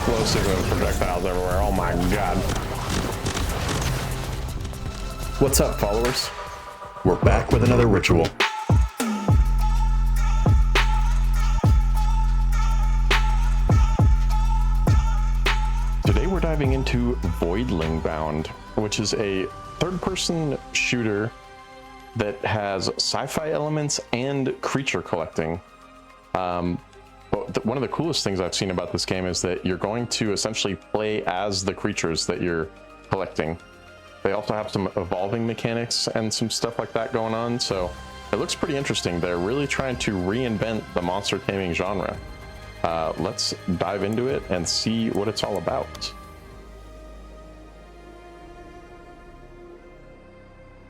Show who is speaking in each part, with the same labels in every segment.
Speaker 1: explosive and projectiles everywhere. Oh my god. What's up, followers? We're back with another ritual. Today we're diving into Voidling Bound, which is a third-person shooter that has sci-fi elements and creature collecting. But one of the coolest things I've seen about this game is that you're going to essentially play as the creatures that you're collecting. They also have some evolving mechanics and some stuff like that going on, so it looks pretty interesting. They're really trying to reinvent the monster taming genre. Let's dive into it and see what it's all about.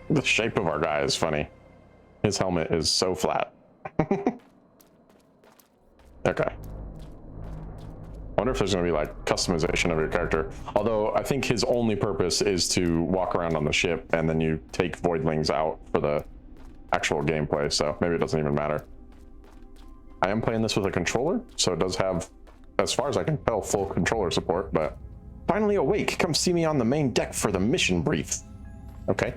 Speaker 1: The shape of our guy is funny. His helmet is so flat. Okay. Wonder if there's going to be like customization of your character. Although I think his only purpose is to walk around on the ship and then you take voidlings out for the actual gameplay. So maybe it doesn't even matter. I am playing this with a controller, so it does have, as far as I can tell, full controller support, but finally awake. Come see me on the main deck for the mission brief. Okay.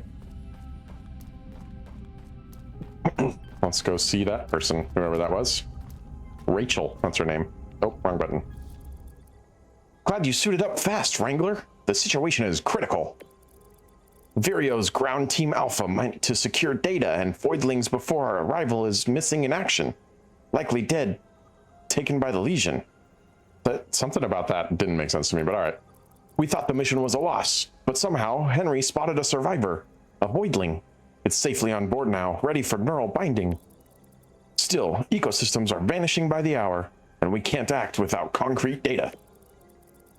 Speaker 1: Let's go see that person, whoever that was. Rachel, that's her name. Oh, wrong button. Glad you suited up fast, Wrangler. The situation is critical. Virio's ground team Alpha meant to secure data, and Voidlings before our arrival is missing in action. Likely dead. Taken by the Legion. But something about that didn't make sense to me, but alright. We thought the mission was a loss, but somehow Henry spotted a survivor. A Voidling. It's safely on board now, ready for neural binding. Still, ecosystems are vanishing by the hour, and we can't act without concrete data.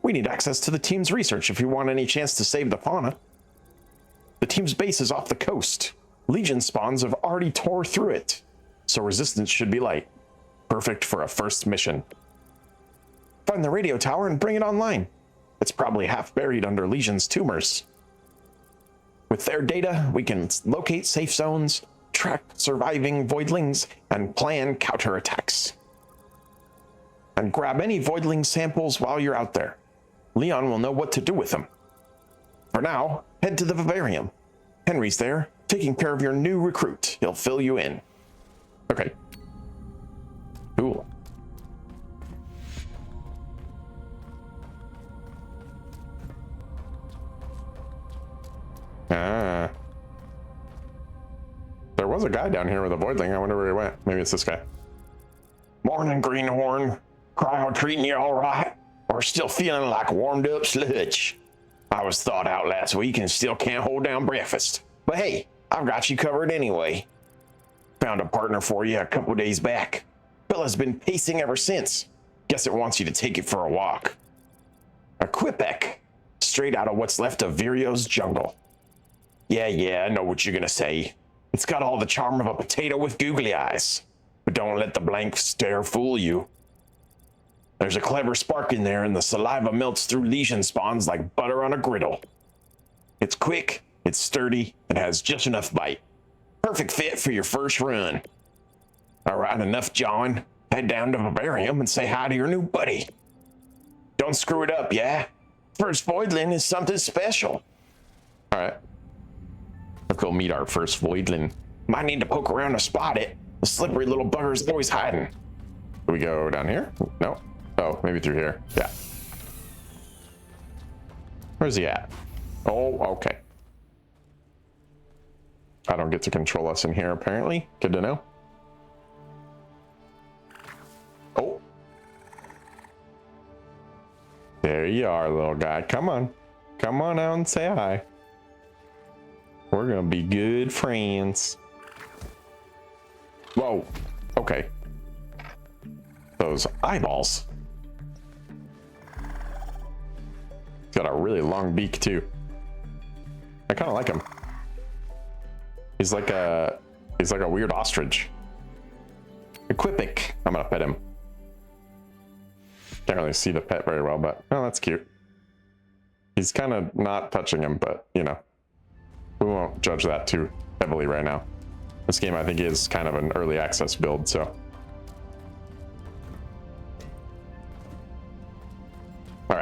Speaker 1: We need access to the team's research if you want any chance to save the fauna. The team's base is off the coast. Legion spawns have already tore through it, so resistance should be light. Perfect for a first mission. Find the radio tower and bring it online. It's probably half buried under Legion's tumors. With their data, we can locate safe zones, track surviving voidlings, and plan counterattacks. And grab any voidling samples while you're out there. Leon will know what to do with them. For now, head to the vivarium. Henry's there, taking care of your new recruit. He'll fill you in. Okay. Cool. Ah. There was a guy down here with a voidling. I wonder where he went. Maybe it's this guy. Morning, Greenhorn. Cryo treating you all right? Or still feeling like warmed up sludge? I was thawed out last week and still can't hold down breakfast. But hey, I've got you covered anyway. Found a partner for you a couple days back. Bella's been pacing ever since. Guess it wants you to take it for a walk. A Quipek, straight out of what's left of Virio's jungle. Yeah, I know what you're gonna say. It's got all the charm of a potato with googly eyes. But don't let the blank stare fool you. There's a clever spark in there, and the saliva melts through Legion spawns like butter on a griddle. It's quick, it's sturdy, and has just enough bite. Perfect fit for your first run. All right, enough jawing. Head down to Vivarium and say hi to your new buddy. Don't screw it up, yeah? First Voidling is something special. All right. Let's go meet our first Voidling. Might need to poke around to spot it. The slippery little bugger's always hiding. Do we go down here? No. Oh, maybe through here. Yeah. Where's he at? Oh, okay. I don't get to control us in here, apparently. Good to know. Oh. There you are, little guy. Come on. Come on out and say hi. We're gonna be good friends. Whoa. Okay. Those eyeballs. He's got a really long beak too. I kind of like him. He's like a weird ostrich. Equipic. I'm gonna pet him. Can't really see the pet very well, but oh, that's cute. He's kind of not touching him, but you know, we won't judge that too heavily right now. This game, I think, is kind of an early access build, so. All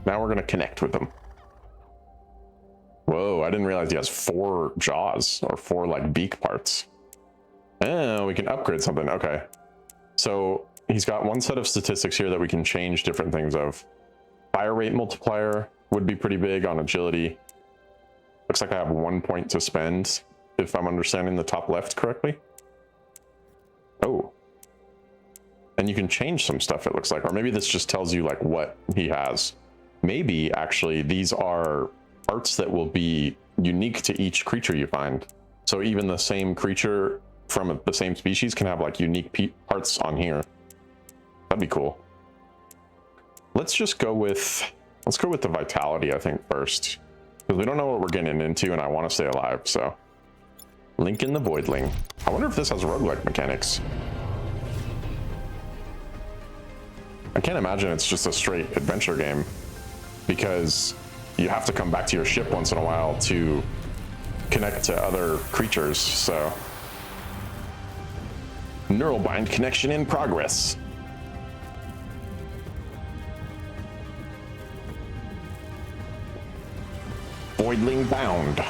Speaker 1: now we're gonna connect with him. Whoa, I didn't realize he has 4 jaws, or 4 like beak parts. Oh, we can upgrade something. Okay. So he's got one set of statistics here that we can change different things of. Fire rate multiplier would be pretty big on agility. Looks like I have 1 point to spend, if I'm understanding the top left correctly. Oh. And you can change some stuff, it looks like. Or maybe this just tells you like what he has. Maybe actually these are parts that will be unique to each creature you find. So even the same creature from the same species can have like unique parts on here. That'd be cool. Let's just go with, let's go with the vitality, I think, first. Because we don't know what we're getting into and I want to stay alive, so. Link in the Voidling. I wonder if this has roguelike mechanics. I can't imagine it's just a straight adventure game, because you have to come back to your ship once in a while to connect to other creatures, so. Neural bind connection in progress. Voidling Bound.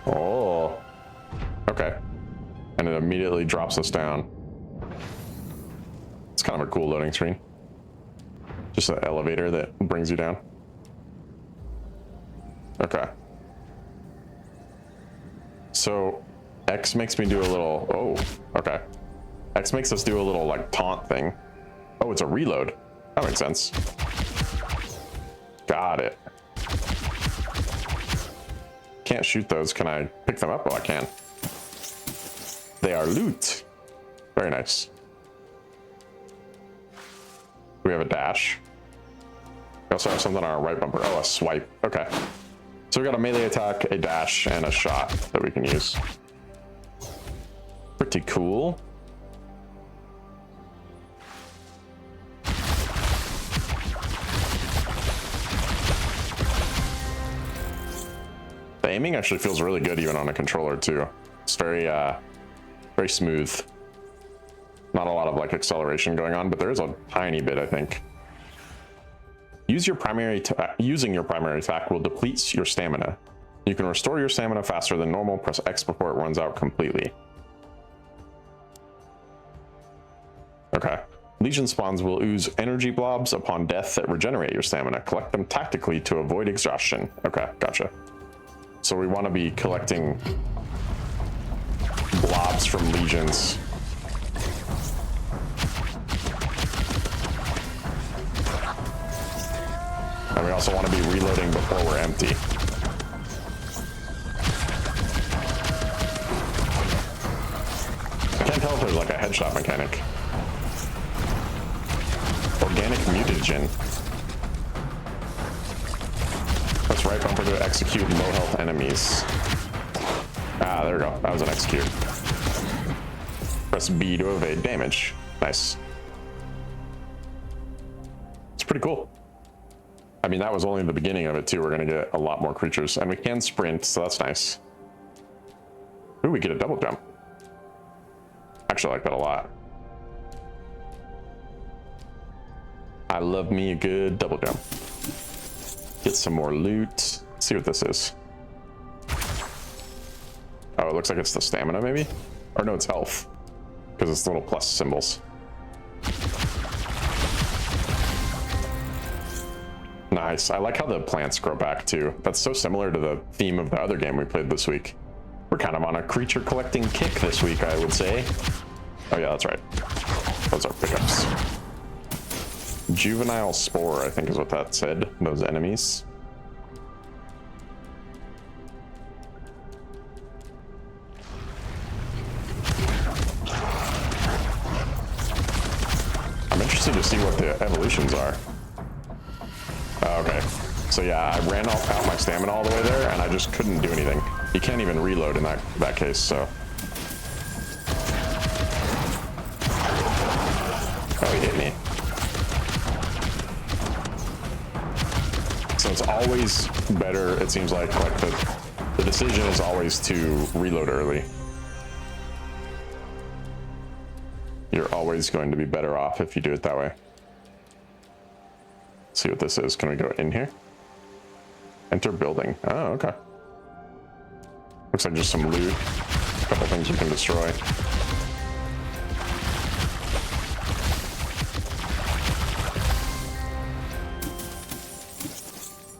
Speaker 1: Oh. Okay. And it immediately drops us down. It's kind of a cool loading screen. Just an elevator that brings you down. Okay. So X makes me do a little, oh, okay. X makes us do a little like taunt thing. Oh, it's a reload. That makes sense. Got it. Can't shoot those. Can I pick them up? Oh, I can. They are loot. Very nice. We have a dash. We also have something on our right bumper. Oh, a swipe. Okay. So we got a melee attack, a dash, and a shot that we can use. Pretty cool. The aiming actually feels really good even on a controller too. It's very very smooth. Not a lot of like acceleration going on, but there is a tiny bit, I think. Using your primary attack will deplete your stamina. You can restore your stamina faster than normal. Press X before it runs out completely. Okay. Legion spawns will ooze energy blobs upon death that regenerate your stamina. Collect them tactically to avoid exhaustion. Okay, gotcha. So we want to be collecting blobs from legions. And we also want to be reloading before we're empty. I can't tell if there's like a headshot mechanic. Organic mutagen. That's right bumper to execute low health enemies. Ah, there we go. That was an execute. Press B to evade damage. Nice. It's pretty cool. I mean, that was only the beginning of it too. We're gonna get a lot more creatures, and we can sprint, so that's nice. Ooh, we get a double jump. Actually, I like that a lot. I love me a good double jump. Get some more loot. Let's see what this is. Oh, it looks like it's the stamina, maybe? Or no, it's health, because it's little plus symbols. Nice. I like how the plants grow back too. That's so similar to the theme of the other game we played this week. We're kind of on a creature collecting kick this week, I would say. Oh yeah, that's right. Those are pickups. Juvenile spore, I think is what that said. Those enemies. I'm interested to see what the evolutions are. Oh, okay. So yeah, I ran out my stamina all the way there, and I just couldn't do anything. You can't even reload in that case, so. Oh, he hit me. So it's always better, it seems like the decision is always to reload early. You're always going to be better off if you do it that way. Let's see what this is. Can we go in here? Enter building. Oh, okay. Looks like just some loot. A couple things we can destroy.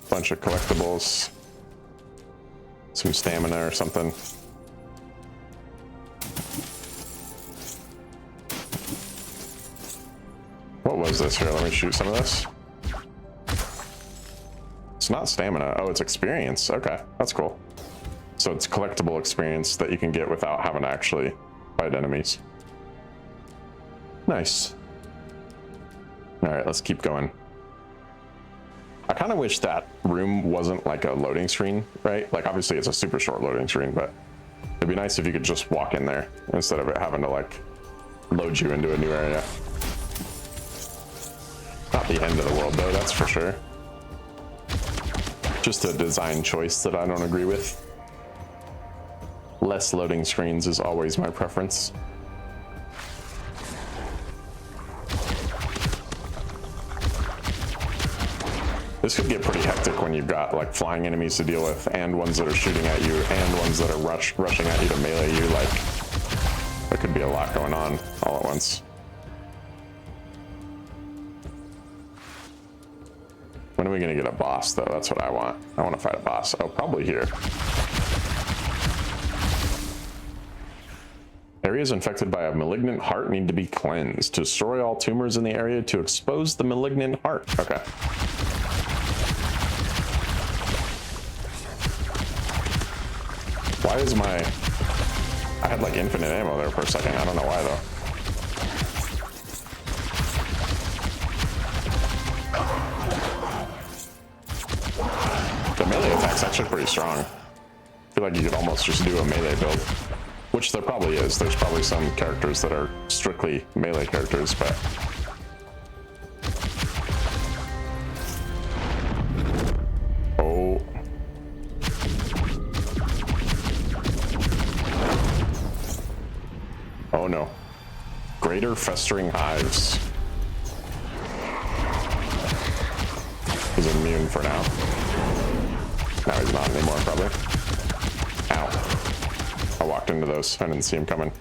Speaker 1: Bunch of collectibles. Some stamina or something. What was this here? Let me shoot some of this. It's not stamina. Oh, it's experience. Okay, that's cool. So it's collectible experience that you can get without having to actually fight enemies. Nice. All right, let's keep going. I kind of wish that room wasn't like a loading screen, right? Like obviously it's a super short loading screen, but it'd be nice if you could just walk in there instead of it having to like load you into a new area. Not the end of the world though, that's for sure. Just a design choice that I don't agree with. Less loading screens is always my preference. This could get pretty hectic when you've got like flying enemies to deal with and ones that are shooting at you and ones that are rushing at you to melee you. Like, there could be a lot going on all at once. When are we gonna get a boss though? That's what I want. I want to fight a boss. Oh, probably here. Areas infected by a malignant heart need to be cleansed. To destroy all tumors in the area to expose the malignant heart. Okay. Why is my... I had like infinite ammo there for a second. I don't know why though. The melee attack's actually pretty strong. I feel like you could almost just do a melee build. Which there probably is. There's probably some characters that are strictly melee characters, but... Oh. Oh no. Greater festering hives. He's immune for now. Now he's not anymore, probably. Ow. I walked into those. I didn't see him coming.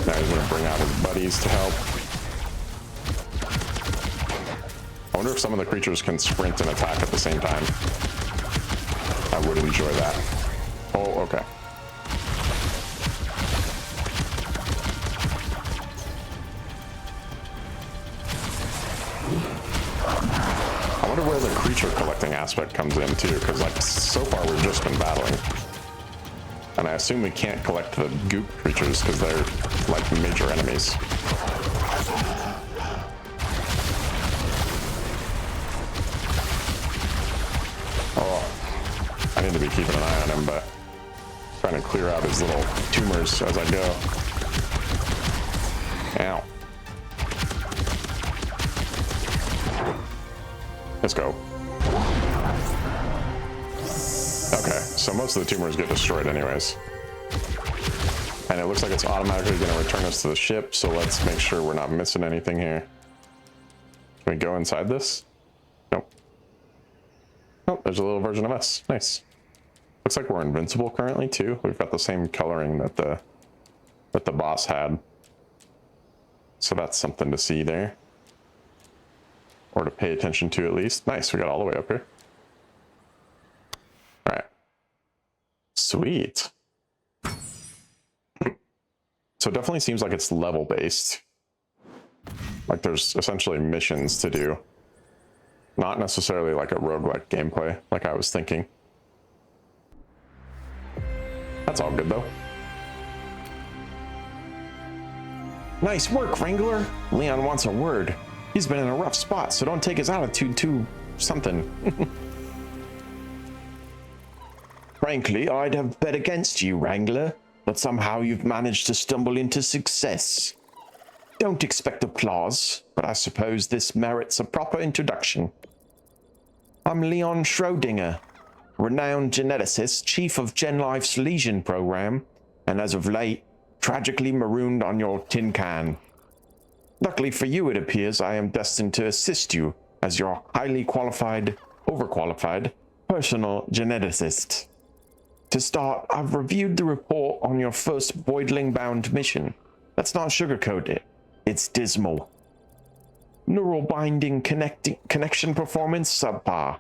Speaker 1: Now he's gonna bring out his buddies to help. I wonder if some of the creatures can sprint and attack at the same time. I would enjoy that. Oh, okay. I wonder where the creature collecting aspect comes in too, because like so far we've just been battling. And I assume we can't collect the goop creatures because they're like major enemies. Oh, I need to be keeping an eye on him, but trying to clear out his little tumors as I go. Ow. Let's go. Okay, so most of the tumors get destroyed anyways. And it looks like it's automatically going to return us to the ship, so let's make sure we're not missing anything here. Can we go inside this? Nope. Oh, there's a little version of us. Nice. Looks like we're invincible currently too. We've got the same coloring that the boss had. So that's something to see there. Or to pay attention to at least. Nice, we got all the way up here. All right. Sweet. So it definitely seems like it's level based. Like there's essentially missions to do. Not necessarily like a roguelike gameplay, like I was thinking. That's all good though. Nice work, Wrangler. Leon wants a word. He's been in a rough spot, so don't take his attitude too something. Frankly, I'd have bet against you, Wrangler, but somehow you've managed to stumble into success. Don't expect applause, but I suppose this merits a proper introduction. I'm Leon Schrodinger, renowned geneticist, chief of GenLife's Legion program, and as of late, tragically marooned on your tin can. Luckily for you, it appears I am destined to assist you as your highly qualified, overqualified, personal geneticist. To start, I've reviewed the report on your first Voidling Bound mission. Let's not sugarcoat it. It's dismal. Neural binding connection performance subpar.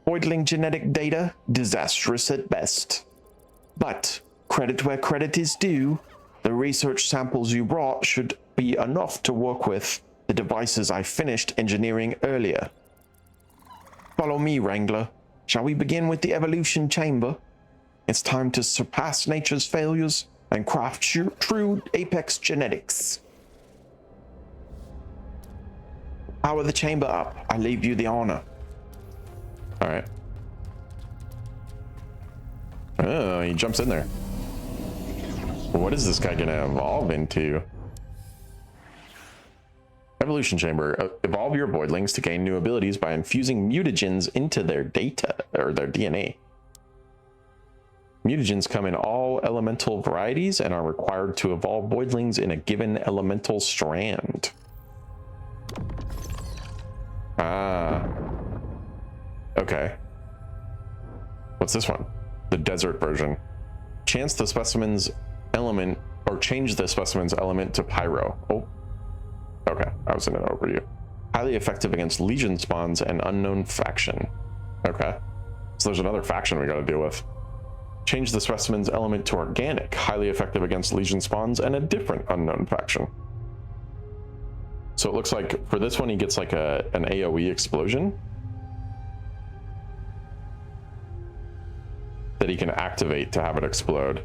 Speaker 1: Voidling genetic data disastrous at best. But credit where credit is due, the research samples you brought should be enough to work with the devices I finished engineering earlier. Follow me, Wrangler. Shall we begin with the evolution chamber? It's time to surpass nature's failures and craft true apex genetics. Power the chamber up. I leave you the honor. All right. Oh, he jumps in there. What is this guy gonna evolve into? Evolution chamber. Evolve your voidlings to gain new abilities by infusing mutagens into their data or their DNA. Mutagens come in all elemental varieties and are required to evolve voidlings in a given elemental strand. Ah. Okay. What's this one? The desert version. Change the specimen's element to pyro. Oh. Okay, I was in an overview. Highly effective against legion spawns and unknown faction. Okay. So there's another faction we gotta deal with. Change the specimen's element to organic. Highly effective against legion spawns and a different unknown faction. So it looks like for this one, he gets like an AoE explosion that he can activate to have it explode.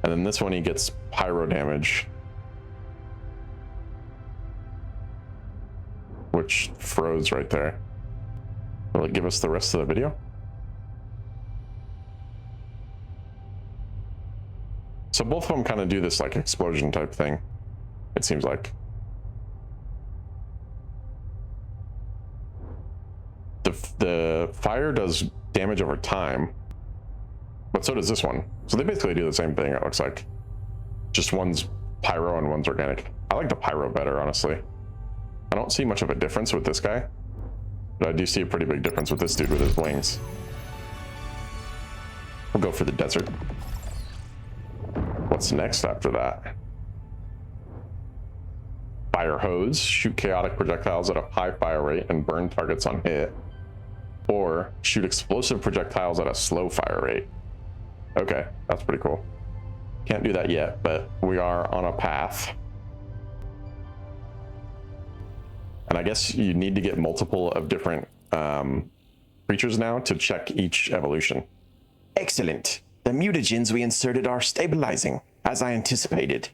Speaker 1: And then this one, he gets pyro damage, which froze right there. Will it give us the rest of the video? So both of them kind of do this like explosion type thing, it seems like. The fire does damage over time, but so does this one. So they basically do the same thing, it looks like. Just one's pyro and one's organic. I like the pyro better, honestly. I don't see much of a difference with this guy, but I do see a pretty big difference with this dude with his wings. We'll go for the desert. What's next after that? Fire hose. Shoot chaotic projectiles at a high fire rate and burn targets on hit. Or shoot explosive projectiles at a slow fire rate. Okay, that's pretty cool. Can't do that yet, but we are on a path. And I guess you need to get multiple of different creatures now to check each evolution. Excellent. The mutagens we inserted are stabilizing, as I anticipated.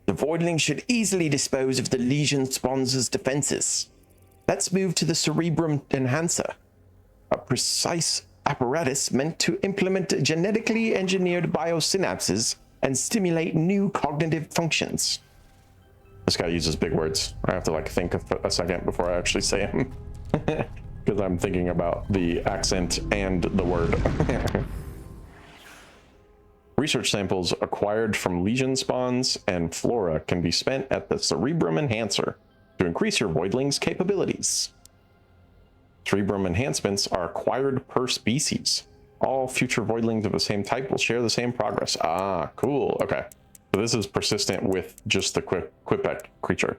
Speaker 1: The Voidling should easily dispose of the Legion Spawns' defenses. Let's move to the Cerebrum Enhancer, a precise apparatus meant to implement genetically engineered biosynapses and stimulate new cognitive functions. This guy uses big words. I have to like think a second before I actually say them, because I'm thinking about the accent and the word. Research samples acquired from legion spawns and flora can be spent at the Cerebrum Enhancer to increase your voidling's capabilities. Cerebrum enhancements are acquired per species. All future voidlings of the same type will share the same progress. Ah, cool. Okay. So this is persistent with just the Quipek creature.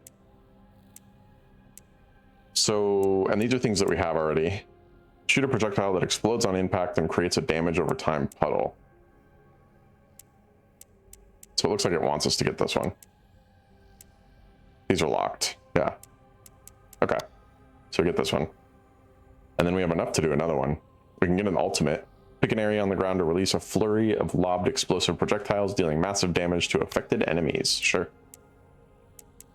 Speaker 1: So, and these are things that we have already. Shoot a projectile that explodes on impact and creates a damage over time puddle. So it looks like it wants us to get this one. These are locked. Yeah. Okay. So we get this one. And then we have enough to do another one. We can get an ultimate. Pick an area on the ground to release a flurry of lobbed explosive projectiles, dealing massive damage to affected enemies. Sure.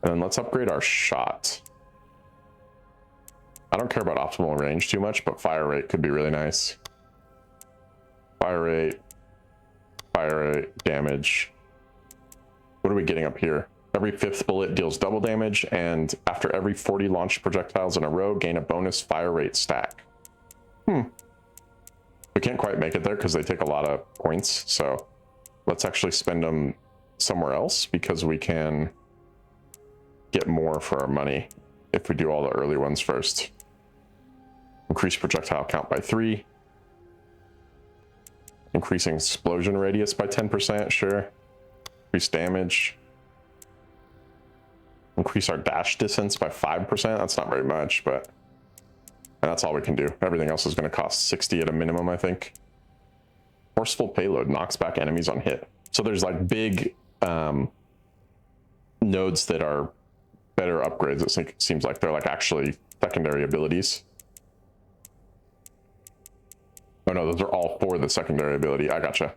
Speaker 1: And then let's upgrade our shot. I don't care about optimal range too much, but fire rate could be really nice. Fire rate, damage. What are we getting up here? Every 5th bullet deals double damage, and after every 40 launched projectiles in a row, gain a bonus fire rate stack. We can't quite make it there because they take a lot of points, so let's actually spend them somewhere else because we can get more for our money if we do all the early ones first. Increase projectile count by 3. Increasing explosion radius by 10%, sure. Increase damage. Increase our dash distance by 5%. That's not very much, but and that's all we can do. Everything else is going to cost 60 at a minimum, I think. Forceful payload knocks back enemies on hit. So there's like big nodes that are better upgrades. It seems like they're like actually secondary abilities. Oh no, those are all for the secondary ability. I gotcha.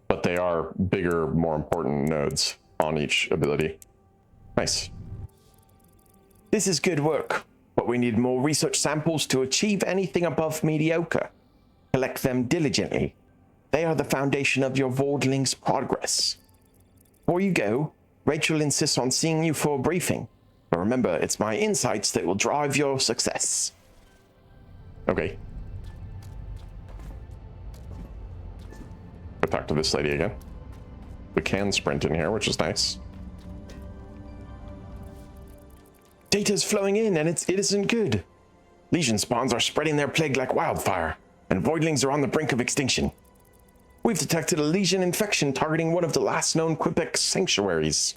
Speaker 1: But they are bigger, more important nodes on each ability. Nice.
Speaker 2: This is good work, but we need more research samples to achieve anything above mediocre. Collect them diligently. They are the foundation of your Voidling's progress. Before you go, Rachel insists on seeing you for a briefing. But remember, it's my insights that will drive your success.
Speaker 1: Okay. Go talk to this lady again. We can sprint in here, which is nice.
Speaker 2: Data's flowing in, and it isn't good. Legion spawns are spreading their plague like wildfire, and Voidlings are on the brink of extinction. We've detected a Legion infection targeting one of the last known Quebec sanctuaries.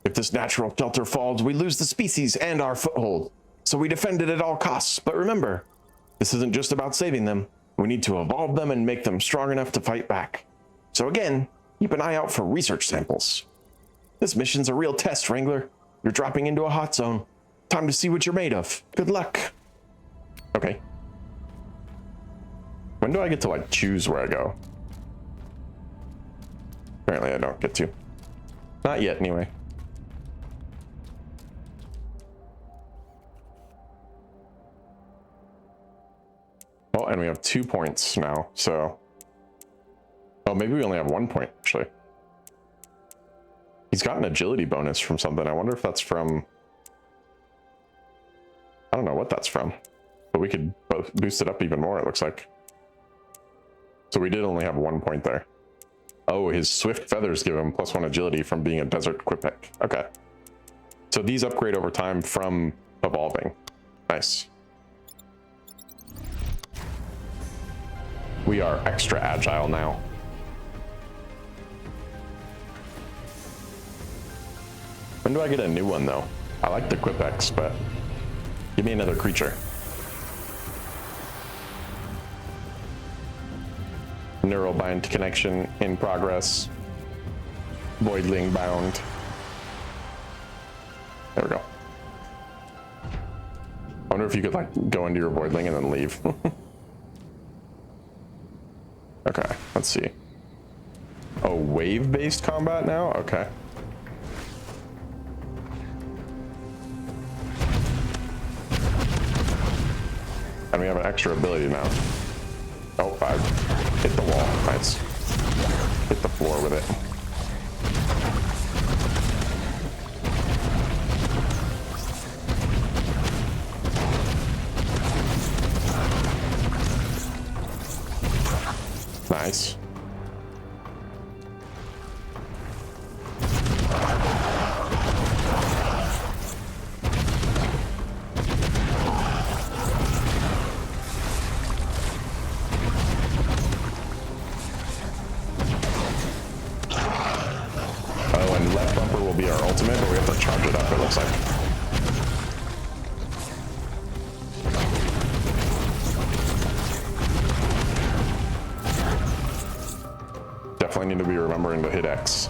Speaker 2: If this natural shelter falls, we lose the species and our foothold, so we defend it at all costs. But remember, this isn't just about saving them. We need to evolve them and make them strong enough to fight back. So again, keep an eye out for research samples. This mission's a real test, Wrangler. You're dropping into a hot zone. Time to see what you're made of. Good luck.
Speaker 1: Okay. When do I get to like choose where I go? Apparently I don't get to. Not yet, anyway. Well, and we have 2 points now, so... Oh, maybe we only have 1 point, actually. He's got an agility bonus from something. I wonder if that's from... I don't know what that's from. But we could both boost it up even more, it looks like. So we did only have 1 point there. Oh, his swift feathers give him +1 agility from being a desert Quipek. Okay. So these upgrade over time from evolving. Nice. We are extra agile now. When do I get a new one though? I like the Quipeks, but give me another creature. Neural bind connection in progress. Voidling Bound. There we go. I wonder if you could like go into your Voidling and then leave. Okay, let's see. Oh, wave-based combat now? Okay. And we have an extra ability now. Oh, I hit the wall. Nice. Hit the floor with it. Nice. Oh, and left bumper will be our ultimate, but we have to charge it up, it looks like. Definitely need to be remembering to hit X.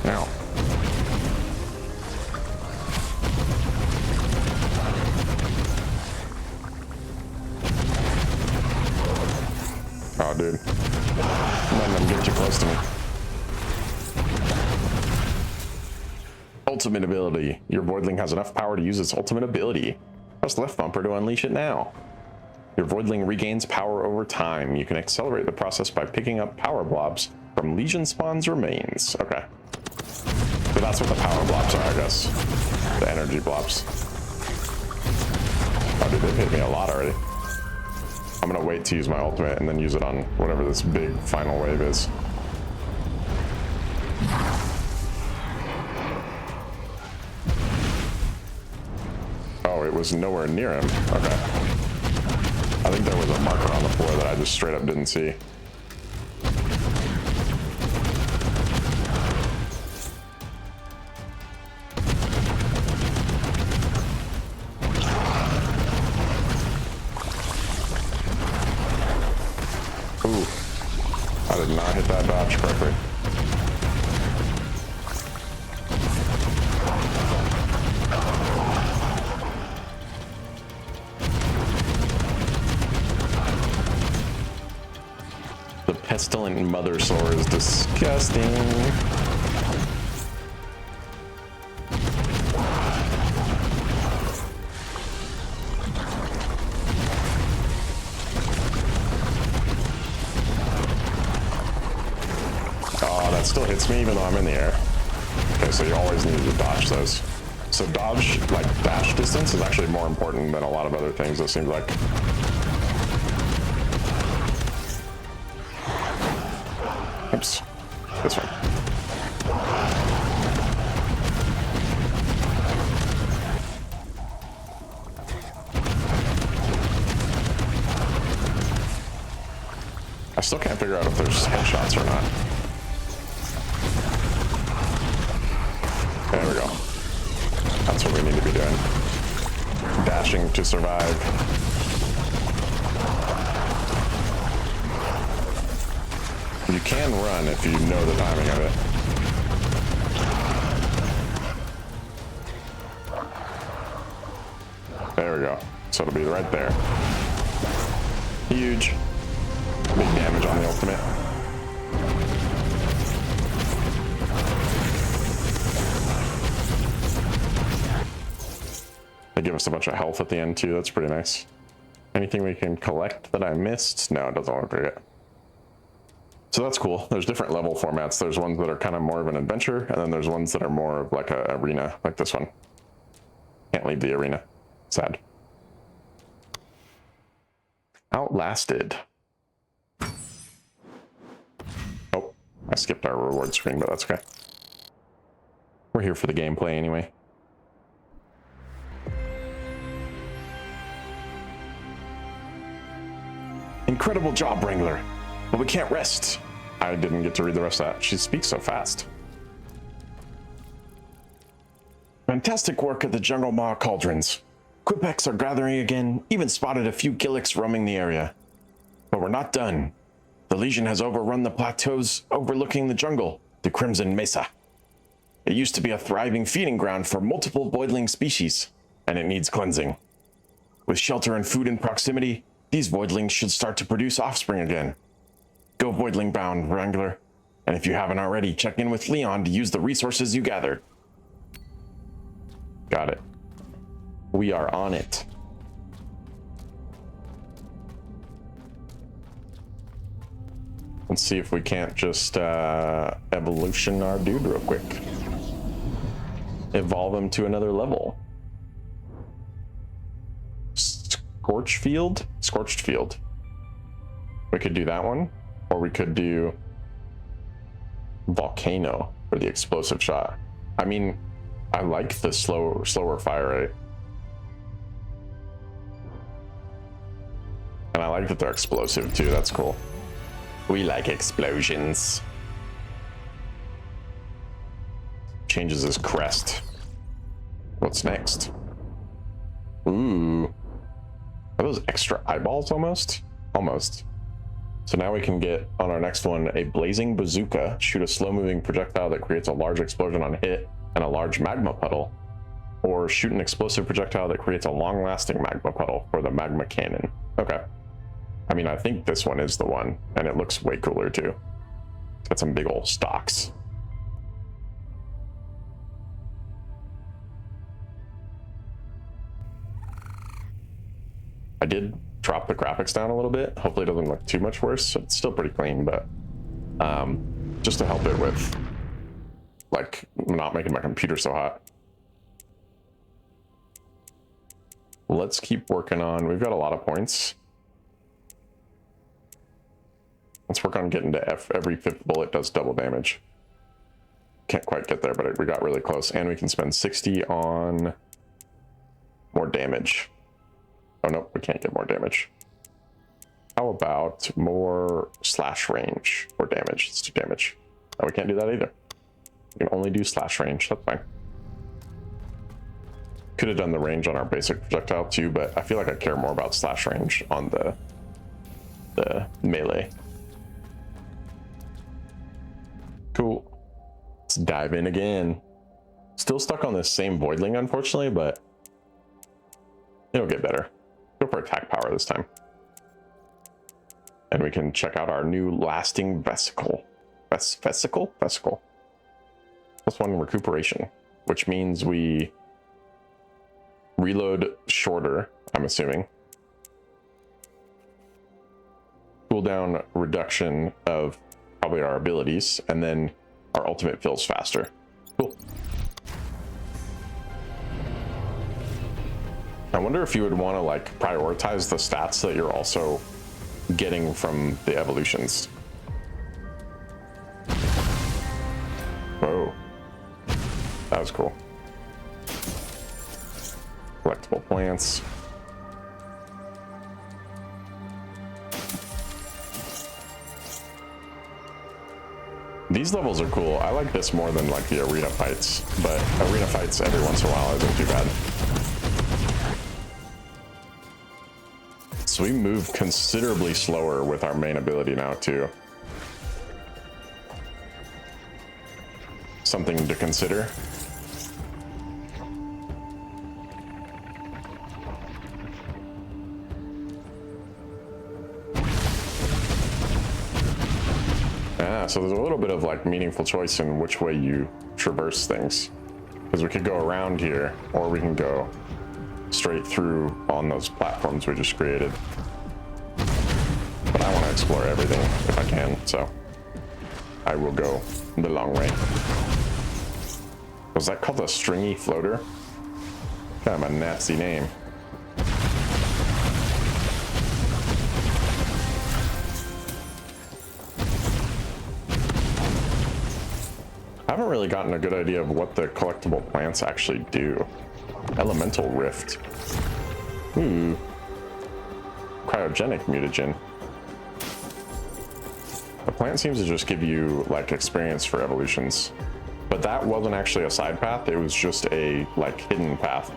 Speaker 1: Now. Oh, dude. None of them get too close to me. Ultimate ability. Your Voidling has enough power to use its ultimate ability. Press left bumper to unleash it now. Your Voidling regains power over time. You can accelerate the process by picking up power blobs from Legion Spawn's remains. Okay. So that's what the power blobs are, I guess. The energy blobs. Oh, dude, they've hit me a lot already. I'm gonna wait to use my ultimate and then use it on whatever this big final wave is. Oh, it was nowhere near him. Okay. I think there was a marker on the floor that I just straight up didn't see. Ooh. I did not hit that dodge correctly. The pestilent mother sore is disgusting. Oh, that still hits me even though I'm in the air. Okay, so you always need to dodge those. So dodge, like dash distance, is actually more important than a lot of other things, it seems like. Oops. This one. I still can't figure out if there's headshots or not. There we go. That's what we need to be doing. Dashing to survive. You can run if you know the timing of it. There we go. So it'll be right there. Huge. Big damage on the ultimate. They give us a bunch of health at the end too. That's pretty nice. Anything we can collect that I missed? No, it doesn't look like it. So that's cool. There's different level formats. There's ones that are kind of more of an adventure, and then there's ones that are more of like an arena, like this one. Can't leave the arena. Sad. Outlasted. Oh, I skipped our reward screen, but that's okay. We're here for the gameplay anyway.
Speaker 2: Incredible job, Wrangler. But we can't rest.
Speaker 1: I didn't get to read the rest of that. She speaks so fast.
Speaker 2: Fantastic work at the Jungle Maw cauldrons. Quipeks are gathering again, even spotted a few Gilliks roaming the area. But we're not done. The Legion has overrun the plateaus overlooking the jungle, the Crimson Mesa. It used to be a thriving feeding ground for multiple voidling species, and it needs cleansing. With shelter and food in proximity, these voidlings should start to produce offspring again. Go Voidling Bound, Wrangler. And if you haven't already, check in with Leon to use the resources you gathered.
Speaker 1: Got it. We are on it. Let's see if we can't just evolution our dude real quick. Evolve him to another level. Scorched Field. We could do that one, or we could do Volcano for the explosive shot. I mean, I like the slower fire rate. And I like that they're explosive too, that's cool. We like explosions. Changes his crest. What's next? Ooh. Are those extra eyeballs almost? Almost. So now we can get, on our next one, a blazing bazooka, shoot a slow-moving projectile that creates a large explosion on hit and a large magma puddle, or shoot an explosive projectile that creates a long-lasting magma puddle for the magma cannon. Okay. I mean, I think this one is the one, and it looks way cooler too. It's got some big old stocks. I did drop the graphics down a little bit. Hopefully it doesn't look too much worse. It's still pretty clean, but just to help it with like not making my computer so hot. Let's keep working on, we've got a lot of points. Let's work on getting to F. Every 5th bullet does double damage. Can't quite get there, but we got really close. And we can spend 60 on more damage. Oh, no, we can't get more damage. How about more slash range or damage? Let's do damage. No, we can't do that either. We can only do slash range. That's fine. Could have done the range on our basic projectile too, but I feel like I care more about slash range on the melee. Cool. Let's dive in again. Still stuck on this same Voidling, unfortunately, but it'll get better. Go for attack power this time. And we can check out our new lasting vesicle. Vesicle? Vesicle. +1 recuperation, which means we reload shorter, I'm assuming. Cooldown reduction of probably our abilities, and then our ultimate fills faster. Cool. I wonder if you would want to like prioritize the stats that you're also getting from the evolutions. Whoa. That was cool. Collectible plants. These levels are cool. I like this more than like the arena fights, but arena fights every once in a while isn't too bad. So we move considerably slower with our main ability now too. Something to consider. So there's a little bit of like meaningful choice in which way you traverse things, because we could go around here or we can go straight through on those platforms we just created. But I want to explore everything if I can, so I will go the long way. Was that called a stringy floater? Kind of a nasty name. I haven't really gotten a good idea of what the collectible plants actually do. Elemental Rift. Ooh. Cryogenic mutagen. The plant seems to just give you like experience for evolutions. But that wasn't actually a side path, it was just a like hidden path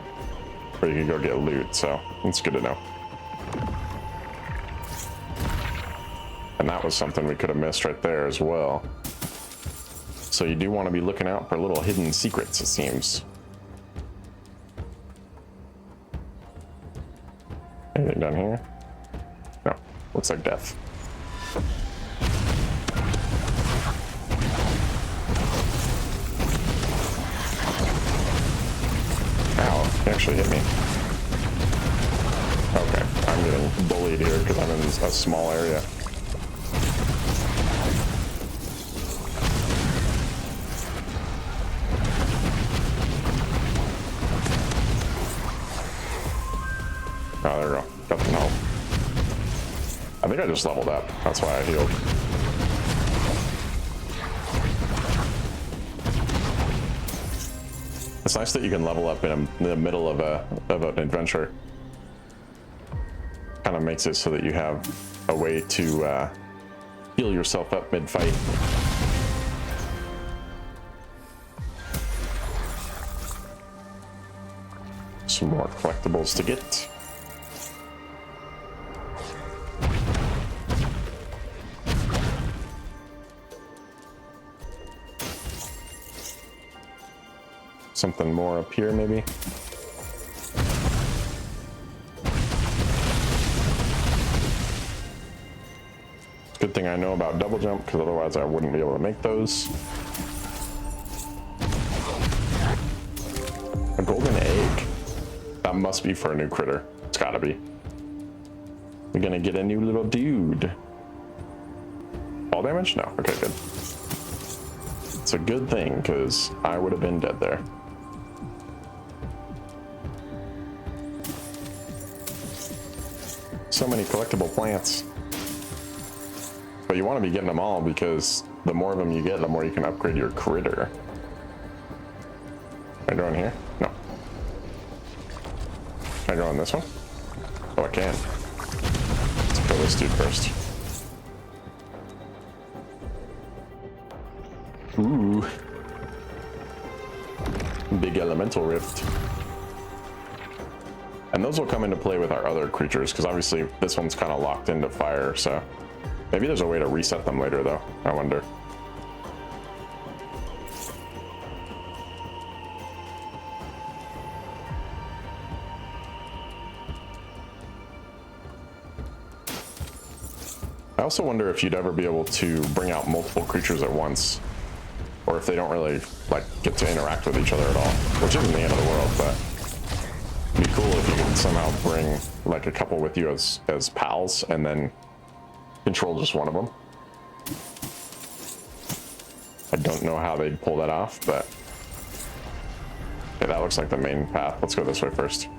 Speaker 1: where you could go get loot, so it's good to know. And that was something we could have missed right there as well. So you do want to be looking out for little hidden secrets, it seems. Anything down here? No, looks like death. Ow, he actually hit me. Okay, I'm getting bullied here because I'm in a small area. Oh, there we go. Got some help. I think I just leveled up. That's why I healed. It's nice that you can level up in the middle of an adventure. Kind of makes it so that you have a way to heal yourself up mid-fight. Some more collectibles to get. Something more up here, maybe. Good thing I know about double jump, because otherwise I wouldn't be able to make those. A golden egg. That must be for a new critter. It's gotta be. We're gonna get a new little dude. Fall damage? No. Okay, good. It's a good thing, because I would have been dead there. So many collectible plants. But you want to be getting them all, because the more of them you get, the more you can upgrade your critter. Can I go in here? No. Can I go in this one? Oh, I can. Let's kill this dude first. Ooh. Big elemental rift. And those will come into play with our other creatures, because obviously this one's kind of locked into fire, so maybe there's a way to reset them later, though. I wonder. I also wonder if you'd ever be able to bring out multiple creatures at once, or if they don't really like get to interact with each other at all, which isn't the end of the world, but it'd be cool if you could somehow bring like a couple with you as pals and then control just one of them. I don't know how they'd pull that off, but yeah, that looks like the main path. Let's go this way first.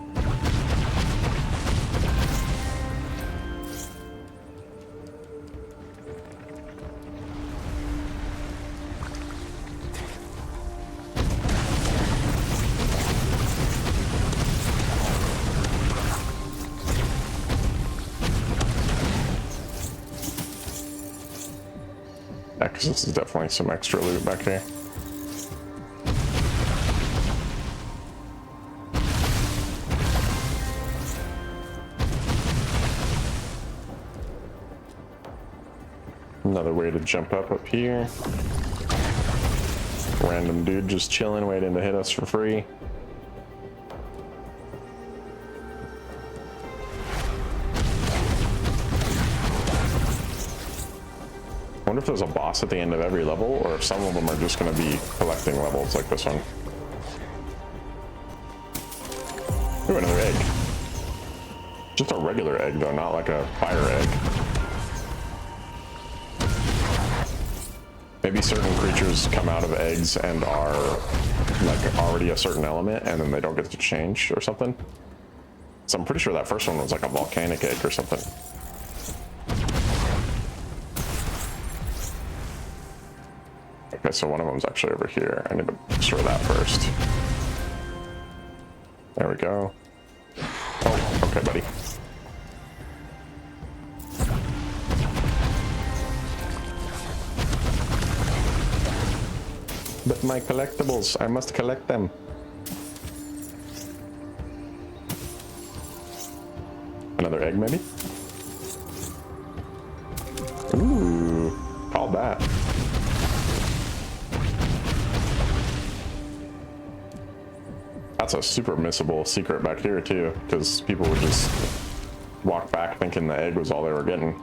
Speaker 1: Because this is definitely some extra loot back here. Another way to jump up here. Random dude just chilling, waiting to hit us for free. I wonder if there's a boss at the end of every level, or if some of them are just going to be collecting levels like this one. Ooh, another egg. Just a regular egg though, not like a fire egg. Maybe certain creatures come out of eggs and are like already a certain element, and then they don't get to change or something. So I'm pretty sure that first one was like a volcanic egg or something. Okay, so one of them's actually over here. I need to destroy that first. There we go. Oh, okay, buddy. But my collectibles, I must collect them. Another egg, maybe? Ooh, called that. That's a super missable secret back here too, because people would just walk back thinking the egg was all they were getting.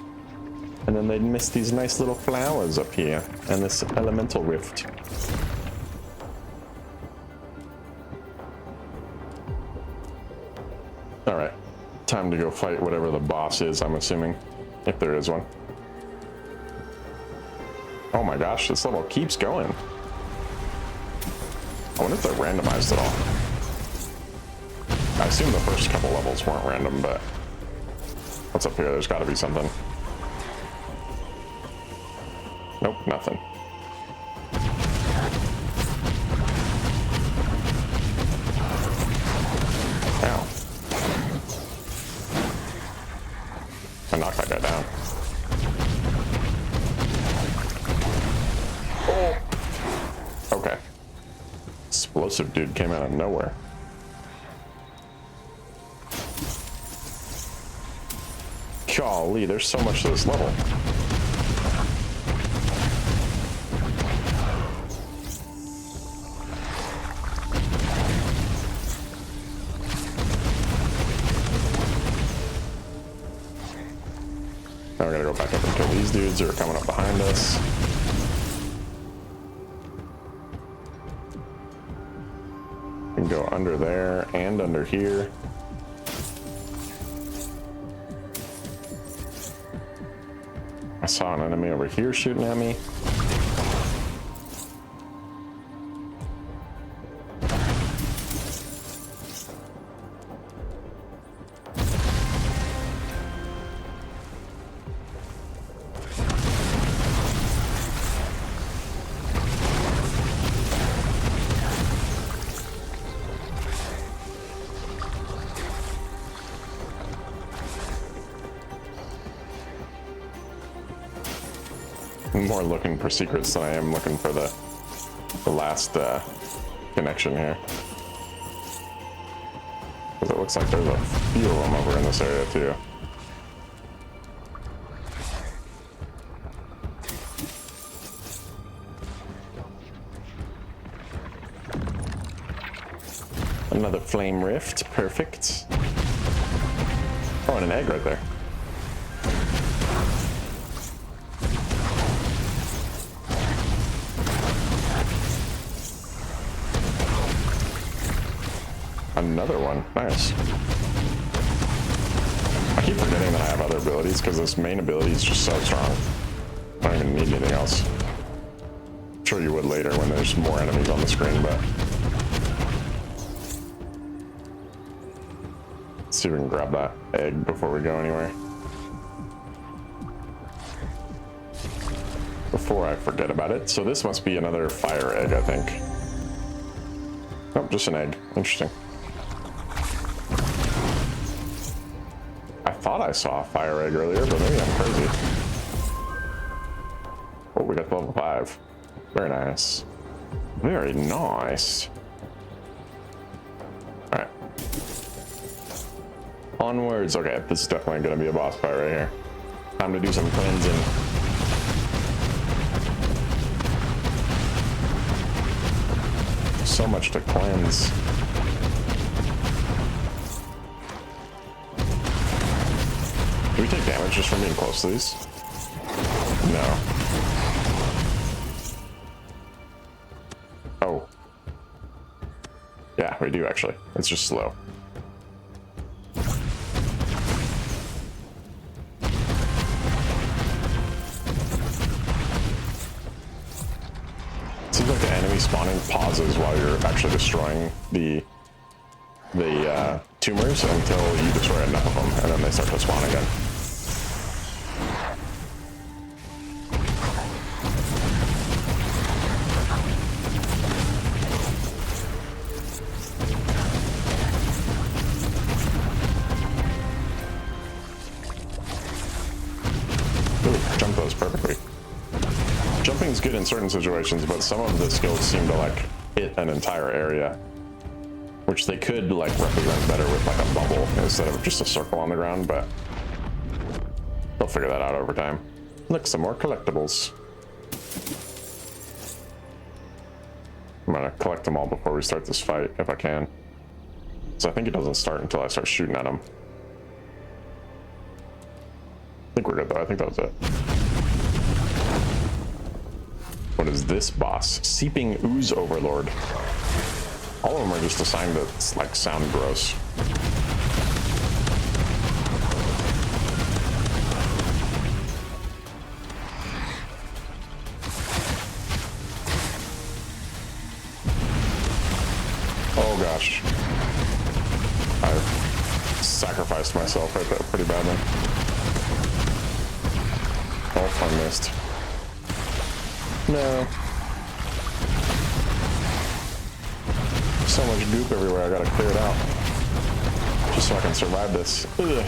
Speaker 1: And then they'd miss these nice little flowers up here and this elemental rift. All right, time to go fight whatever the boss is, I'm assuming, if there is one. Oh my gosh, this level keeps going. I wonder if they're randomized at all. I assume the first couple levels weren't random, but what's up here? There's got to be something. Nope, nothing. Ow. I knocked that guy down. Oh! Okay. Explosive dude came out of nowhere. Golly, there's so much to this level. Now we're gonna go back up and kill these dudes who are coming up behind us. We can go under there and under here. I saw an enemy over here shooting at me. I'm more looking for secrets than I am looking for the last connection here. Because it looks like there's a few of them over in this area too. Another flame rift, perfect. Oh, and an egg right there. Another one, nice. I keep forgetting that I have other abilities because this main ability is just so strong. I don't even need anything else. I'm sure you would later when there's more enemies on the screen, but... Let's see if we can grab that egg before we go anywhere. Before I forget about it. So this must be another fire egg, I think. Oh, just an egg. Interesting. I thought I saw a fire egg earlier, but maybe I'm crazy. Oh, we got level 5. Very nice. Very nice. All right. Onwards. Okay, this is definitely going to be a boss fight right here. Time to do some cleansing. So much to cleanse. Do we take damage just from being close to these? No. Oh. Yeah, we do actually. It's just slow. Seems like the enemy spawning pauses while you're actually destroying the tumors until you destroy enough of them, and then they start to spawn again. Ooh, jump those perfectly. Jumping's good in certain situations, but some of the skills seem to like hit an entire area, which they could like represent better with like a bubble instead of just a circle on the ground, but they'll figure that out over time. Look, some more collectibles. I'm gonna collect them all before we start this fight if I can. So I think it doesn't start until I start shooting at them. I think we're good though. I think that was it. What is this boss? Seeping Ooze Overlord. All of them are just assigned to like sound gross. Oh gosh. I sacrificed myself right there pretty badly. Oh, I missed. No. So much goop everywhere, I gotta clear it out. Just so I can survive this. Ugh.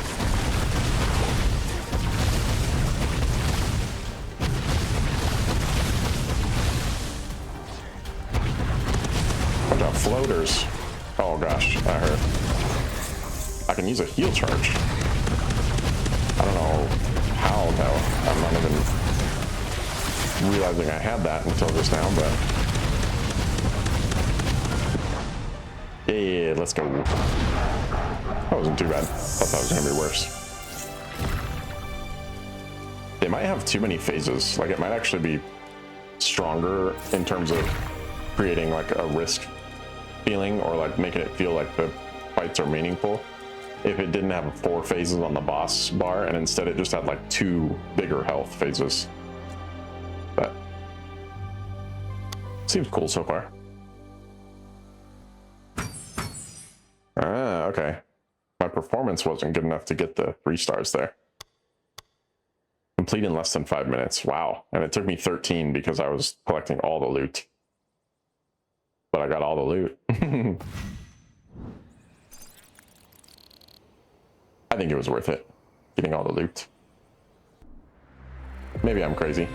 Speaker 1: Bunch of floaters. Oh gosh, that hurt. I can use a heal charge. I don't know how though. I'm not even realizing I had that until just now, but yeah, let's go. That wasn't too bad. Thought that was gonna be worse. They might have too many phases. Like it might actually be stronger in terms of creating like a risk feeling or like making it feel like the fights are meaningful if it didn't have 4 phases on the boss bar and instead it just had like 2 bigger health phases. But seems cool so far. Ah, okay. My performance wasn't good enough to get the 3 stars there. Complete in less than 5 minutes. Wow. And it took me 13 because I was collecting all the loot. But I got all the loot. I think it was worth it, getting all the loot. Maybe I'm crazy.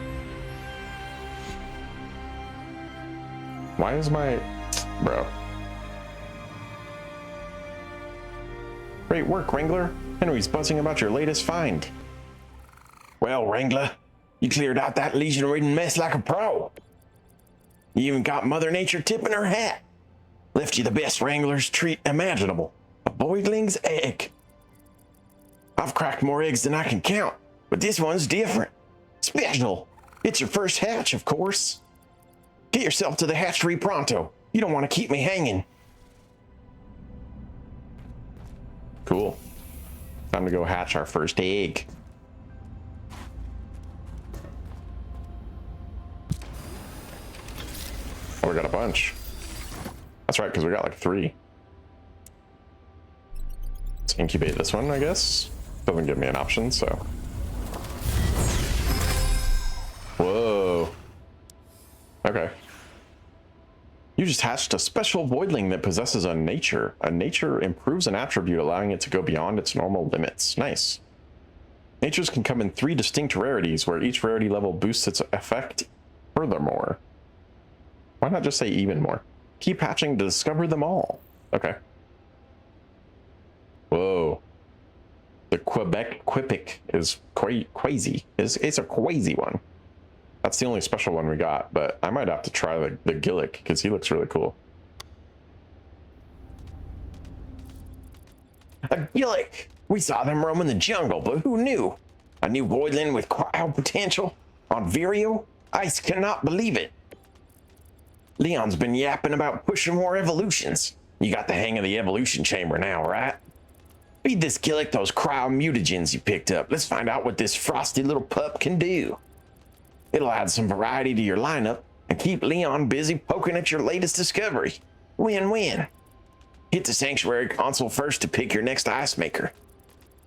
Speaker 1: Why is my... Bro. Great work, Wrangler. Henry's buzzing about your latest find.
Speaker 2: Well, Wrangler, you cleared out that legion-ridden mess like a pro. You even got Mother Nature tipping her hat. Left you the best Wrangler's treat imaginable. A Voidling's egg. I've cracked more eggs than I can count, but this one's different. Special. It's your first hatch, of course. Get yourself to the hatchery pronto. You don't want to keep me hanging.
Speaker 1: Cool. Time to go hatch our first egg. Oh, we got a bunch. That's right, because we got like 3. Let's incubate this one, I guess. Doesn't give me an option, so. Whoa. Okay. You just hatched a special voidling that possesses a nature. A nature improves an attribute, allowing it to go beyond its normal limits. Nice. Natures can come in 3 distinct rarities, where each rarity level boosts its effect furthermore. Why not just say even more? Keep hatching to discover them all. Okay. Whoa. The Quipic is crazy. It's a crazy one. That's the only special one we got, but I might have to try the Gillick because he looks really cool.
Speaker 2: A Gillick! We saw them roaming the jungle, but who knew? A new Voidling with cryo potential? On Vireo? I cannot believe it. Leon's been yapping about pushing more evolutions. You got the hang of the evolution chamber now, right? Feed this Gillick those cryo mutagens you picked up. Let's find out what this frosty little pup can do. It'll add some variety to your lineup and keep Leon busy poking at your latest discovery. Win-win. Hit the Sanctuary console first to pick your next ice maker.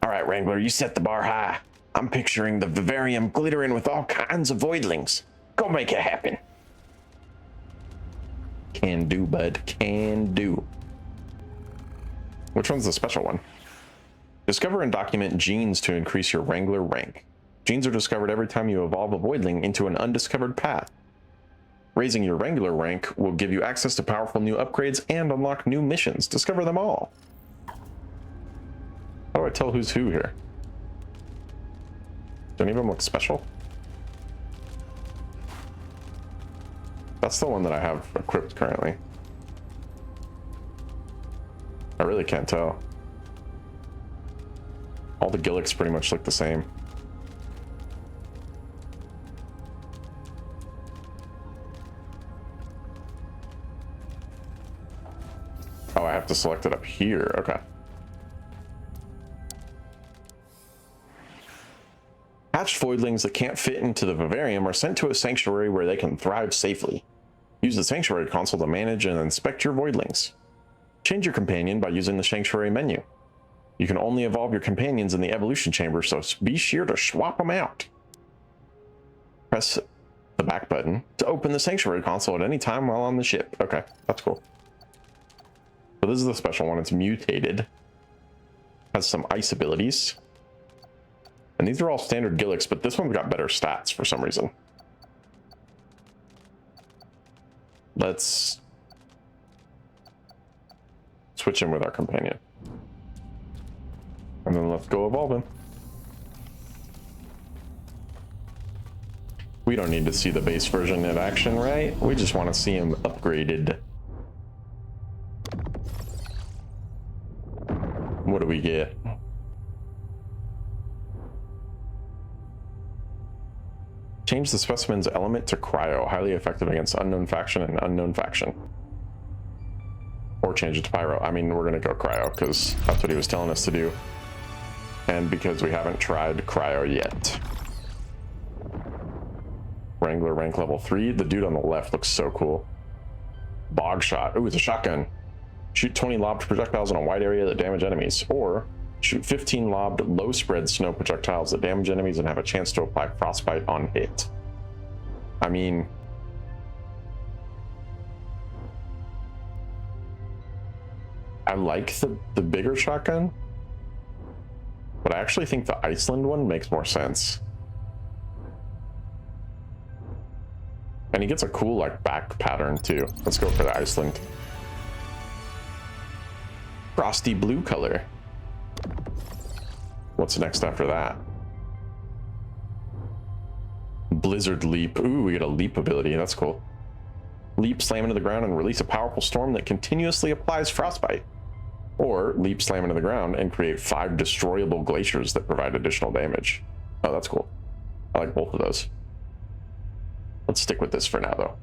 Speaker 2: All right, Wrangler, you set the bar high. I'm picturing the vivarium glittering with all kinds of voidlings. Go make it happen.
Speaker 1: Can do, bud. Can do. Which one's the special one? Discover and document genes to increase your Wrangler rank. Genes are discovered every time you evolve a voidling into an undiscovered path. Raising your Wrangler rank will give you access to powerful new upgrades and unlock new missions. Discover them all. How do I tell who's who here? Do any of them look special? That's the one that I have equipped currently. I really can't tell. All the Gillicks pretty much look the same. Oh, I have to select it up here. Okay. Hatched voidlings that can't fit into the vivarium are sent to a sanctuary where they can thrive safely. Use the sanctuary console to manage and inspect your voidlings. Change your companion by using the sanctuary menu. You can only evolve your companions in the evolution chamber, so be sure to swap them out. Press the back button to open the sanctuary console at any time while on the ship. Okay, that's cool. So this is the special one. It's mutated. Has some ice abilities. And these are all standard Gillicks, but this one's got better stats for some reason. Let's switch in with our companion. And then let's go evolve him. We don't need to see the base version in action, right? We just want to see him upgraded. What do we get? Change the specimen's element to cryo, highly effective against unknown faction and unknown faction. Or change it to pyro. I mean, we're gonna go cryo because that's what he was telling us to do. And because we haven't tried cryo yet. Wrangler rank level 3. The dude on the left looks so cool. Bog shot. Ooh, it's a shotgun. Shoot 20 lobbed projectiles in a wide area that damage enemies. Or shoot 15 lobbed low spread snow projectiles that damage enemies and have a chance to apply frostbite on hit. I mean, I like the bigger shotgun, but I actually think the Iceland one makes more sense. And he gets a cool like back pattern too. Let's go for the Iceland. Frosty blue color. What's next after that? Blizzard leap. Ooh, we get a leap ability. That's cool. Leap, slam into the ground, and release a powerful storm that continuously applies frostbite. Or leap, slam into the ground, and create 5 destroyable glaciers that provide additional damage. Oh, that's cool. I like both of those. Let's stick with this for now, though.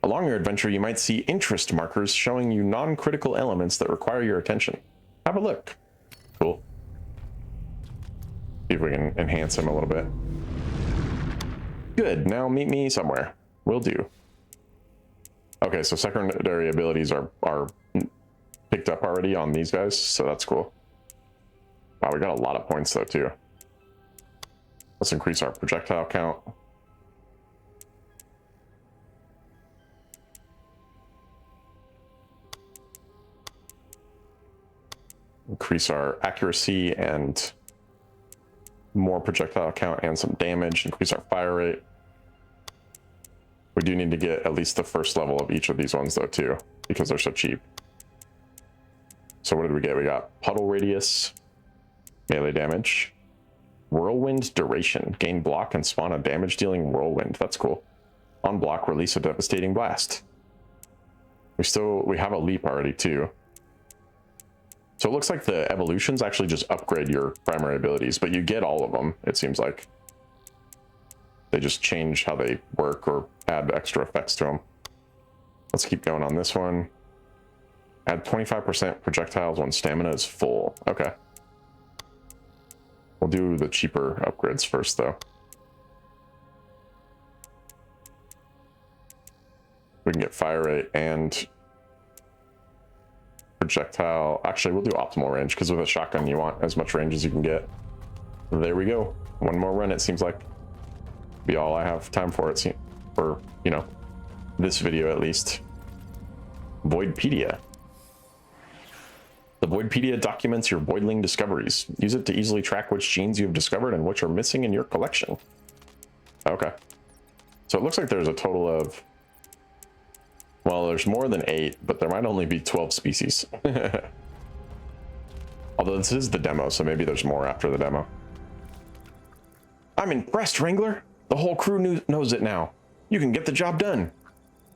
Speaker 1: Along your adventure, you might see interest markers showing you non-critical elements that require your attention. Have a look. Cool. See if we can enhance him a little bit. Good, now meet me somewhere. Will do. Okay, so secondary abilities are picked up already on these guys, so that's cool. Wow, we got a lot of points though, too. Let's increase our projectile count. Increase our accuracy and more projectile count and some damage. Increase our fire rate. We do need to get at least the first level of each of these ones though too, because they're so cheap. So what did we get? We got puddle radius, melee damage, whirlwind duration, gain block and spawn a damage dealing whirlwind. That's cool. On block, release a devastating blast. We have a leap already too. So it looks like the evolutions actually just upgrade your primary abilities, but you get all of them, it seems like. They just change how they work or add extra effects to them. Let's keep going on this one. Add 25% projectiles when stamina is full. Okay. We'll do the cheaper upgrades first, though. We can get fire rate and projectile. Actually, we'll do optimal range, because with a shotgun, you want as much range as you can get. There we go. One more run, it seems like. Be all I have time for, for, you know, this video at least. Voidpedia. The Voidpedia documents your Voidling discoveries. Use it to easily track which genes you have discovered and which are missing in your collection. Okay. So it looks like there's a total of, well, there's more than 8, but there might only be 12 species. Although this is the demo, so maybe there's more after the demo. I'm impressed, Wrangler. The whole crew knows it now. You can get the job done.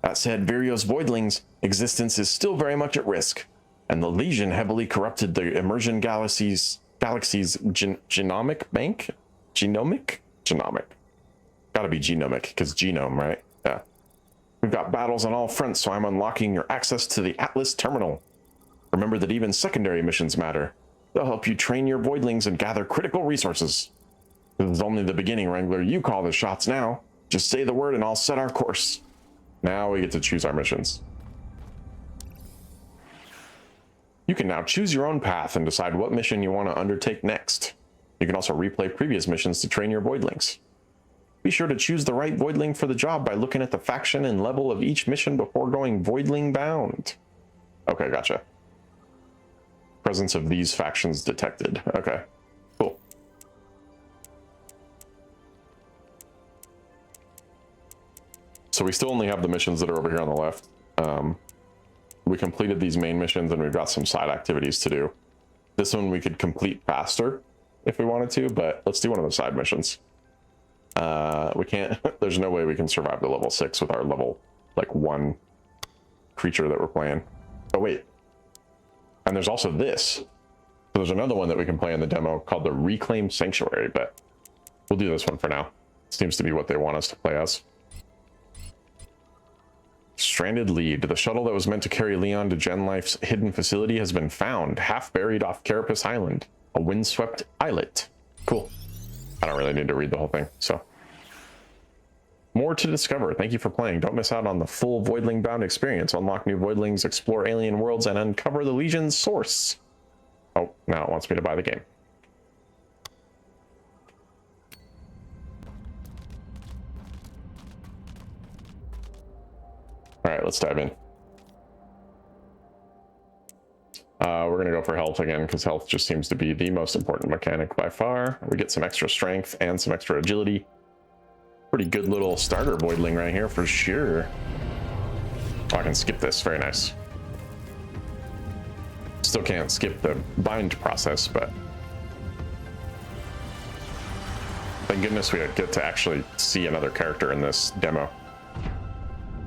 Speaker 1: That said, Virio's Voidling's existence is still very much at risk, and the Legion heavily corrupted the Immersion Galaxy's genomic bank? Genomic? Genomic. Gotta be genomic, because genome, right? Yeah. We've got battles on all fronts, so I'm unlocking your access to the Atlas Terminal. Remember that even secondary missions matter. They'll help you train your Voidlings and gather critical resources. This is only the beginning, Wrangler. You call the shots now. Just say the word and I'll set our course. Now we get to choose our missions. You can now choose your own path and decide what mission you want to undertake next. You can also replay previous missions to train your Voidlings. Be sure to choose the right Voidling for the job by looking at the faction and level of each mission before going Voidling Bound. Okay, gotcha. Presence of these factions detected. Okay, cool. So we still only have the missions that are over here on the left. We completed these main missions and we've got some side activities to do. This one we could complete faster if we wanted to, but let's do one of the side missions. We can't, there's no way we can survive the level 6 with our level, like, 1 creature that we're playing. Oh, wait. And there's also this. So there's another one that we can play in the demo called the Reclaim Sanctuary, but we'll do this one for now. Seems to be what they want us to play as. Stranded lead. The shuttle that was meant to carry Leon to Genlife's hidden facility has been found, half buried off Carapace Island, a windswept islet. Cool. I don't really need to read the whole thing, so. More to discover. Thank you for playing. Don't miss out on the full Voidling Bound experience. Unlock new Voidlings, explore alien worlds, and uncover the Legion's source. Oh, now it wants me to buy the game. All right, let's dive in. We're gonna go for health again because health just seems to be the most important mechanic by far. We get some extra strength and some extra agility. Pretty good little starter voidling right here for sure. Oh, I can skip this. Very nice. Still can't skip the bind process, but thank goodness we get to actually see another character in this demo.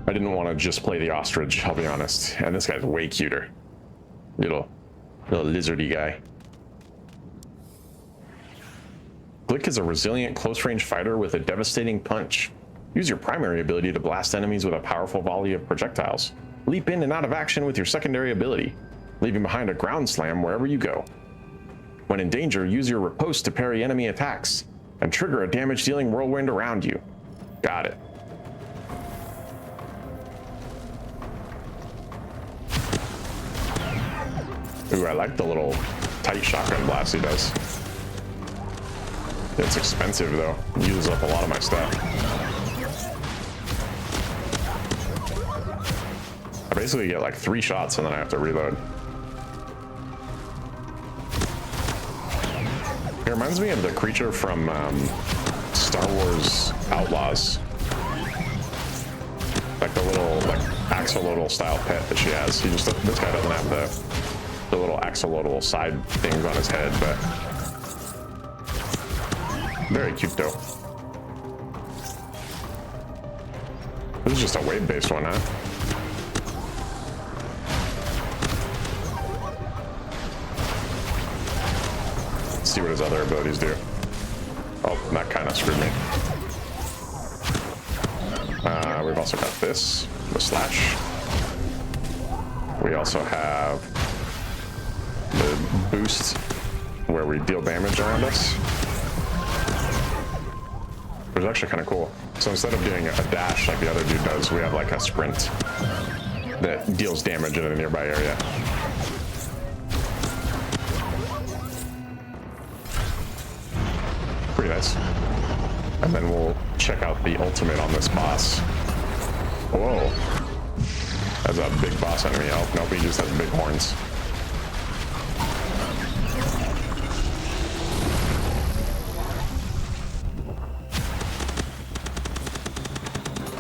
Speaker 1: I didn't want to just play the ostrich, I'll be honest. And this guy's way cuter. Little lizardy guy. Glick is a resilient close-range fighter with a devastating punch. Use your primary ability to blast enemies with a powerful volley of projectiles. Leap in and out of action with your secondary ability, leaving behind a ground slam wherever you go. When in danger, use your riposte to parry enemy attacks and trigger a damage-dealing whirlwind around you. Got it. Ooh, I like the little tight shotgun blast he does. It's expensive though. It uses up a lot of my stuff. I basically get like 3 shots and then I have to reload. It reminds me of the creature from Star Wars Outlaws. Like the little axolotl style pet that she has. This guy doesn't have the little axolotl side things on his head, but very cute though. This is just a wave-based one, huh? Let's see what his other abilities do. Oh, that kind of screwed me. We've also got this, the slash. We also have the boost, where we deal damage around us. Which is actually kind of cool. So instead of doing a dash like the other dude does, we have like a sprint that deals damage in a nearby area. Pretty nice. And then we'll check out the ultimate on this boss. Whoa. That's a big boss enemy. Oh, nope, he just has big horns.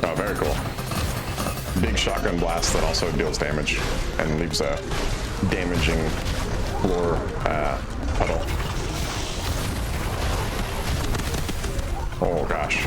Speaker 1: Oh, very cool. Big shotgun blast that also deals damage and leaves a damaging floor puddle. Oh gosh.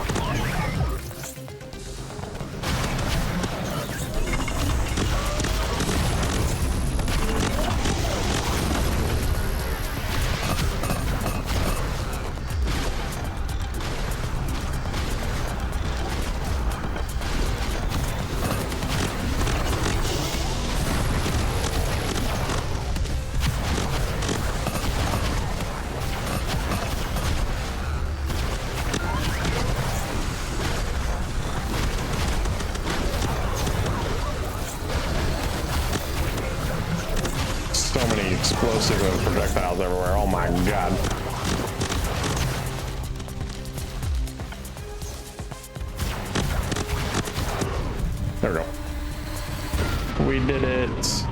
Speaker 1: So many explosive projectiles everywhere. Oh my god. There we go. We did it.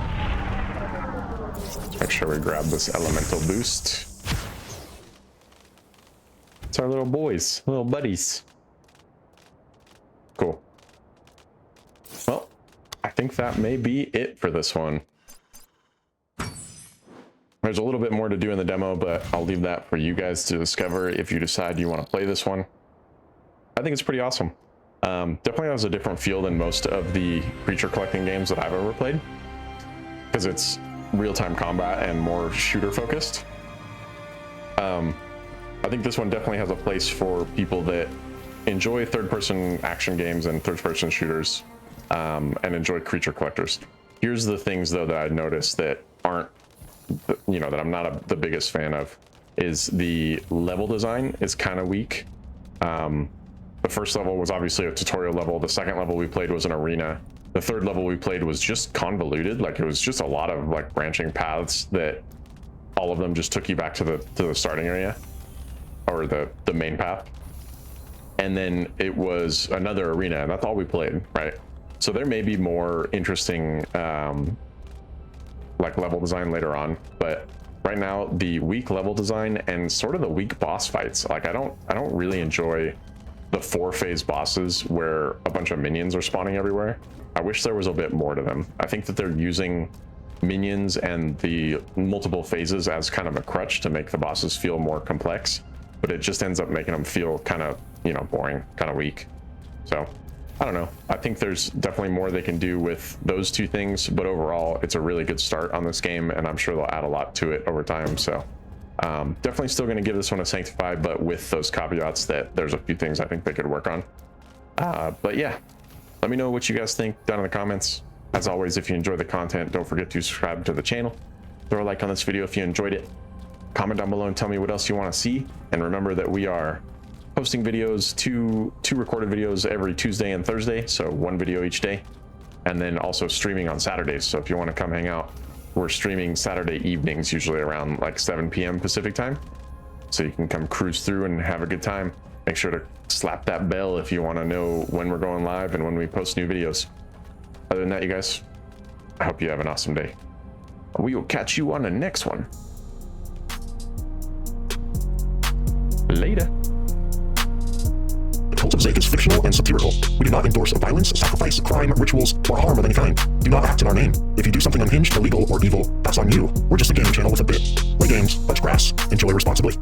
Speaker 1: Make sure we grab this elemental boost. It's our little boys, little buddies. Cool. Well, I think that may be it for this one. There's a little bit more to do in the demo, but I'll leave that for you guys to discover if you decide you want to play this one. I think it's pretty awesome. Definitely has a different feel than most of the creature collecting games that I've ever played, because it's real-time combat and more shooter focused. I think this one definitely has a place for people that enjoy third-person action games and third-person shooters, and enjoy creature collectors. Here's the things though that I noticed that aren't, that I'm not the biggest fan of, is the level design is kind of weak. The first level was obviously a tutorial level. The second level we played was an arena. The third level we played was just convoluted. Like, it was just a lot of like branching paths that all of them just took you back to the starting area, or the main path. And then it was another arena, and that's all we played, right? So there may be more interesting like level design later on, but right now the weak level design and sort of the weak boss fights, like I don't really enjoy the 4-phase bosses where a bunch of minions are spawning everywhere. I wish there was a bit more to them. I think that they're using minions and the multiple phases as kind of a crutch to make the bosses feel more complex, but it just ends up making them feel kind of, you know, boring, kind of weak. So I don't know. I think there's definitely more they can do with those two things, but overall it's a really good start on this game, and I'm sure they'll add a lot to it over time. So definitely still going to give this one a Sanctify, but with those caveats that there's a few things I think they could work on. But yeah, let me know what you guys think down in the comments. As always, if you enjoy the content, don't forget to subscribe to the channel. Throw a like on this video if you enjoyed it. Comment down below and tell me what else you want to see. And remember that we are posting videos, two recorded videos every Tuesday and Thursday, so 1 video each day, and then also streaming on Saturdays. So if you want to come hang out, we're streaming Saturday evenings, usually around like 7 p.m. Pacific time, so you can come cruise through and have a good time. Make sure to slap that bell if you want to know when we're going live and when we post new videos. Other than that, you guys, I hope you have an awesome day. We will catch you on the next one. Later.
Speaker 3: The cult of Zaek is fictional and satirical. We do not endorse violence, sacrifice, crime, rituals, or harm of any kind. Do not act in our name. If you do something unhinged, illegal, or evil, that's on you. We're just a gaming channel with a bit. Play games, touch grass, enjoy responsibly.